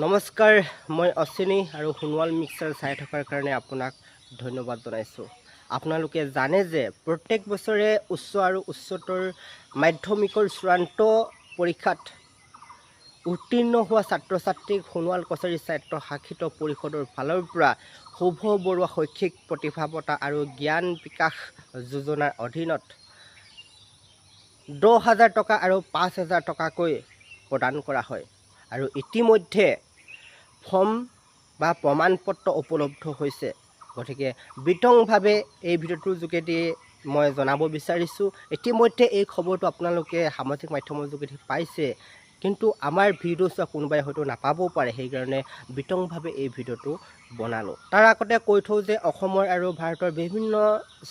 নমস্কাৰ, মই অশ্বিনী আৰু সোণোৱাল মিক্সাৰ চাই থকাৰ কাৰণে আপোনাক ধন্যবাদ জনাইছোঁ। আপোনালোকে জানে যে প্ৰত্যেক বছৰে উচ্চ আৰু উচ্চতৰ মাধ্যমিকৰ চূড়ান্ত পৰীক্ষাত উত্তীৰ্ণ হোৱা ছাত্ৰ ছাত্ৰীক সোণোৱাল কছাৰী স্বায়ত্ত শাসিত পৰিষদৰ ফালৰ পৰা শুভ বৰুৱা শৈক্ষিক প্ৰতিভা বঁটা আৰু জ্ঞান বিকাশ যোজনাৰ অধীনত 10,000 টকা আৰু 5,000 টকাকৈ প্ৰদান কৰা হয়। আৰু ইতিমধ্যে ফৰ্ম বা প্ৰমাণপত্ৰ উপলব্ধ হৈছে। গতিকে বিতংভাৱে এই ভিডিঅ'টোৰ যোগেদি মই জনাব বিচাৰিছোঁ। ইতিমধ্যে এই খবৰটো আপোনালোকে সামাজিক মাধ্যমৰ যোগেদি পাইছে, কিন্তু আমাৰ ভিডিঅ' চোৱা কোনোবাই হয়তো নাপাবও পাৰে, সেইকাৰণে বিতংভাৱে এই ভিডিঅ'টো বনালোঁ। তাৰ আগতে কৈ থওঁ যে অসমৰ আৰু ভাৰতৰ বিভিন্ন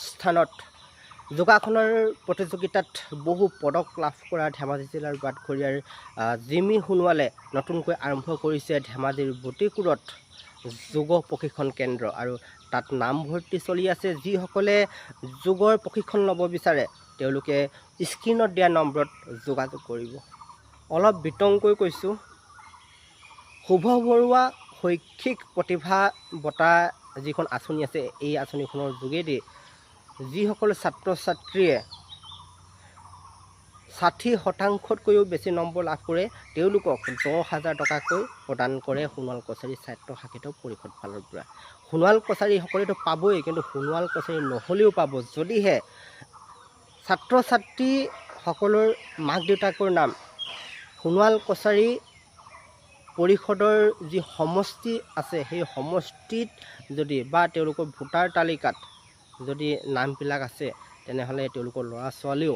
স্থানত যোগাসনৰ প্ৰতিযোগিতাত বহু পদক লাভ কৰা ধেমাজি জিলাৰ বাটঘৰীয়াৰ জিমি সোণোৱালে নতুনকৈ আৰম্ভ কৰিছে ধেমাজিৰ বটিকুৰত যোগ প্ৰশিক্ষণ কেন্দ্ৰ, আৰু তাত নামভৰ্তি চলি আছে। যিসকলে যোগৰ প্ৰশিক্ষণ ল'ব বিচাৰে তেওঁলোকে স্ক্ৰীণত দিয়া নম্বৰত যোগাযোগ কৰিব। অলপ বিতংকৈ কৈছোঁ, শুভ বৰুৱা শৈক্ষিক প্ৰতিভা বঁটা যিখন আঁচনি আছে, এই আঁচনিখনৰ যোগেদি যিসকল ছাত্ৰ ছাত্ৰীয়ে 60% বেছি নম্বৰ লাভ কৰে তেওঁলোকক 10,000 টকাকৈ প্ৰদান কৰে সোণোৱাল কছাৰী স্বায়ত্ত শাসিত পৰিষদ ফালৰ পৰা। সোণোৱাল কছাৰী সকলোতো পাবই, কিন্তু সোণোৱাল কছাৰী নহ'লেও পাব যদিহে ছাত্ৰ ছাত্ৰীসকলৰ মাক দেউতাকৰ নাম সোণোৱাল কছাৰী পৰিষদৰ যি সমষ্টি আছে সেই সমষ্টিত যদি বা তেওঁলোকৰ ভোটাৰ তালিকাত যদি নামবিলাক আছে, তেনেহ'লে তেওঁলোকৰ ল'ৰা ছোৱালীও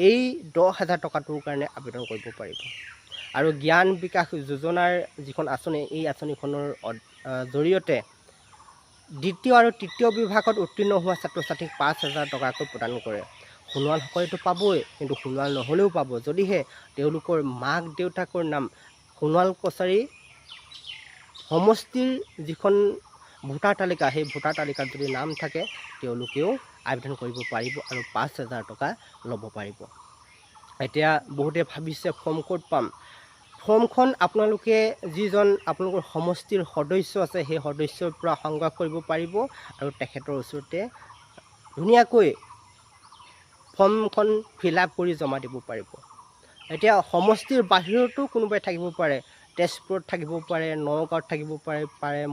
এই 10,000 টকাটোৰ কাৰণে আবেদন কৰিব পাৰিব। আৰু জ্ঞান বিকাশ যোজনাৰ যিখন আঁচনি, এই আঁচনিখনৰ জৰিয়তে দ্বিতীয় আৰু তৃতীয় বিভাগত উত্তীৰ্ণ হোৱা ছাত্ৰ ছাত্ৰীক 5,000 টকাকৈ প্ৰদান কৰে। সোণোৱাল সকলোতো পাবই, কিন্তু সোণোৱাল নহ'লেও পাব যদিহে তেওঁলোকৰ মাক দেউতাকৰ নাম সোণোৱাল কছাৰী সমষ্টিৰ যিখন ভোটাৰ তালিকা, সেই ভোটাৰ তালিকাত যদি নাম থাকে তেওঁলোকেও আবেদন কৰিব পাৰিব আৰু 5,000 টকা ল'ব পাৰিব। এতিয়া বহুতে ভাবিছে ফৰ্ম ক'ত পাম। ফৰ্মখন আপোনালোকে যিজন আপোনালোকৰ সমষ্টিৰ সদস্য আছে সেই সদস্যৰ পৰা সংগ্ৰহ কৰিব পাৰিব আৰু তেখেতৰ ওচৰতে ধুনীয়াকৈ ফৰ্মখন ফিল আপ কৰি জমা দিব পাৰিব। এতিয়া সমষ্টিৰ বাহিৰতো কোনোবাই থাকিব পাৰে, তেজপুৰত থাকিব পাৰে, নগাঁৱত থাকিব পাৰে,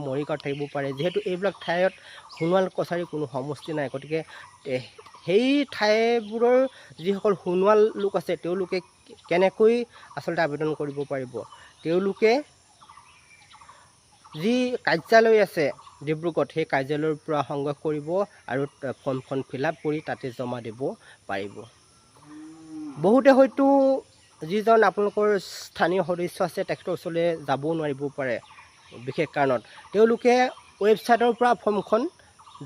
মৰিগাঁৱত থাকিব পাৰে। যিহেতু এইবিলাক ঠাইত সোণোৱাল কছাৰী কোনো সমষ্টি নাই, গতিকে সেই ঠাইবোৰৰ যিসকল সোণোৱাল লোক আছে তেওঁলোকে কেনেকৈ আচলতে আবেদন কৰিব পাৰিব। তেওঁলোকে যি কাৰ্যালয় আছে ডিব্ৰুগড়ত, সেই কাৰ্যালয়ৰ পৰা সংগ্ৰহ কৰিব আৰু ফৰ্মখন ফিল আপ কৰি তাতে জমা দিব পাৰিব। বহুতে হয়তো যিজন আপোনালোকৰ স্থানীয় সদস্য আছে তেখেতৰ ওচৰলৈ যাবও নোৱাৰিব পাৰে বিশেষ কাৰণত, তেওঁলোকে ৱেবছাইটৰ পৰা ফৰ্মখন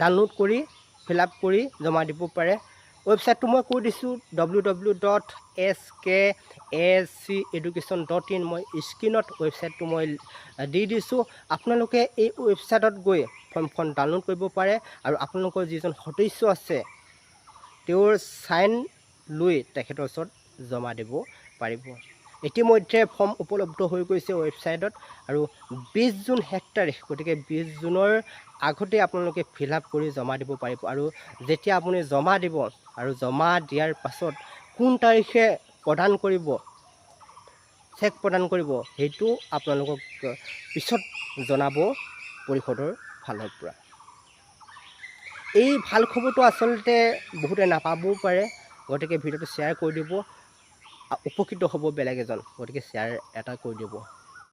ডাউনলোড কৰি ফিল আপ কৰি জমা দিব পাৰে। ৱেবছাইটটো মই কৈ দিছোঁ www.skaceducation.in। মই স্ক্ৰীণত ৱেবছাইটটো মই দি দিছোঁ। আপোনালোকে এই ৱেবছাইটত গৈ ফৰ্মখন ডাউনলোড কৰিব পাৰে আৰু আপোনালোকৰ যিজন সদস্য আছে তেওঁৰ চাইন লৈ তেখেতৰ ওচৰত জমা দিব পাৰিব। ইতিমধ্যে ফৰ্ম উপলব্ধ হৈ গৈছে ৱেবছাইটত, আৰু 20 জুন শেষ তাৰিখ, গতিকে 20 জুনৰ আগতে আপোনালোকে ফিল আপ কৰি জমা দিব পাৰিব। আৰু যেতিয়া আপুনি জমা দিব আৰু জমা দিয়াৰ পাছত কোন তাৰিখে প্ৰদান কৰিব, চেক প্ৰদান কৰিব, সেইটো আপোনালোকক পিছত জনাব পৰিষদৰ ফালৰ পৰা। এই ভাল খবৰটো আচলতে বহুতে নাপাবও পাৰে, গতিকে ভিডিঅ'টো শ্বেয়াৰ কৰি দিব, উপকৃত হ'ব বেলেগ এজন, গতিকে শ্বেয়াৰ এটা কৰি দিব।